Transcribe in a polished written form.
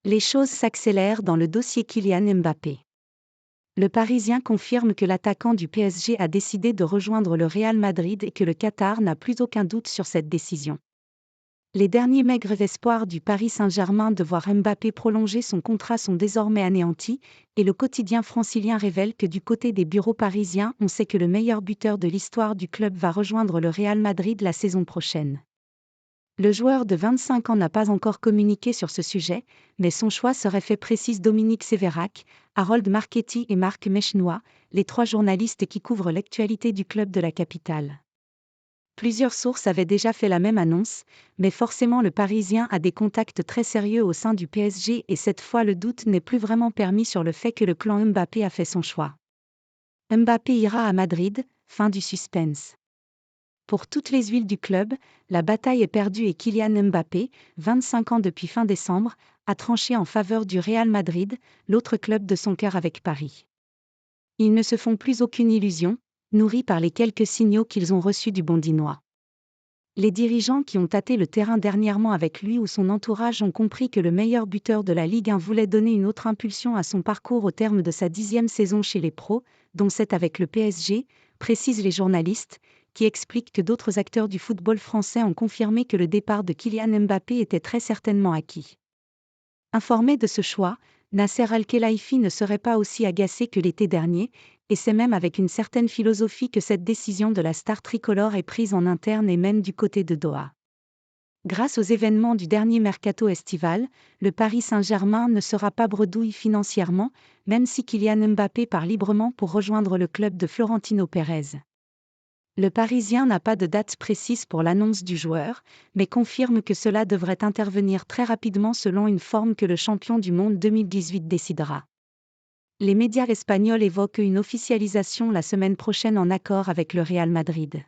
Les choses s'accélèrent dans le dossier Kylian Mbappé. Le Parisien confirme que l'attaquant du PSG a décidé de rejoindre le Real Madrid et que le Qatar n'a plus aucun doute sur cette décision. Les derniers maigres espoirs du Paris Saint-Germain de voir Mbappé prolonger son contrat sont désormais anéantis, et le quotidien francilien révèle que du côté des bureaux parisiens, on sait que le meilleur buteur de l'histoire du club va rejoindre le Real Madrid la saison prochaine. Le joueur de 25 ans n'a pas encore communiqué sur ce sujet, mais son choix serait fait, précise Dominique Sévérac, Harold Marchetti et Marc Mechnois, les trois journalistes qui couvrent l'actualité du club de la capitale. Plusieurs sources avaient déjà fait la même annonce, mais forcément le Parisien a des contacts très sérieux au sein du PSG et cette fois le doute n'est plus vraiment permis sur le fait que le clan Mbappé a fait son choix. Mbappé ira à Madrid, fin du suspense. Pour toutes les huiles du club, la bataille est perdue et Kylian Mbappé, 25 ans depuis fin décembre, a tranché en faveur du Real Madrid, l'autre club de son cœur avec Paris. Ils ne se font plus aucune illusion, nourris par les quelques signaux qu'ils ont reçus du Bondinois. Les dirigeants qui ont tâté le terrain dernièrement avec lui ou son entourage ont compris que le meilleur buteur de la Ligue 1 voulait donner une autre impulsion à son parcours au terme de sa 10e saison chez les pros, dont 7 avec le PSG, précisent les journalistes, qui expliquent que d'autres acteurs du football français ont confirmé que le départ de Kylian Mbappé était très certainement acquis. Informé de ce choix, Nasser Al-Khelaifi ne serait pas aussi agacé que l'été dernier, et c'est même avec une certaine philosophie que cette décision de la star tricolore est prise en interne et même du côté de Doha. Grâce aux événements du dernier mercato estival, le Paris Saint-Germain ne sera pas bredouille financièrement, même si Kylian Mbappé part librement pour rejoindre le club de Florentino Pérez. Le Parisien n'a pas de date précise pour l'annonce du joueur, mais confirme que cela devrait intervenir très rapidement selon une forme que le champion du monde 2018 décidera. Les médias espagnols évoquent une officialisation la semaine prochaine en accord avec le Real Madrid.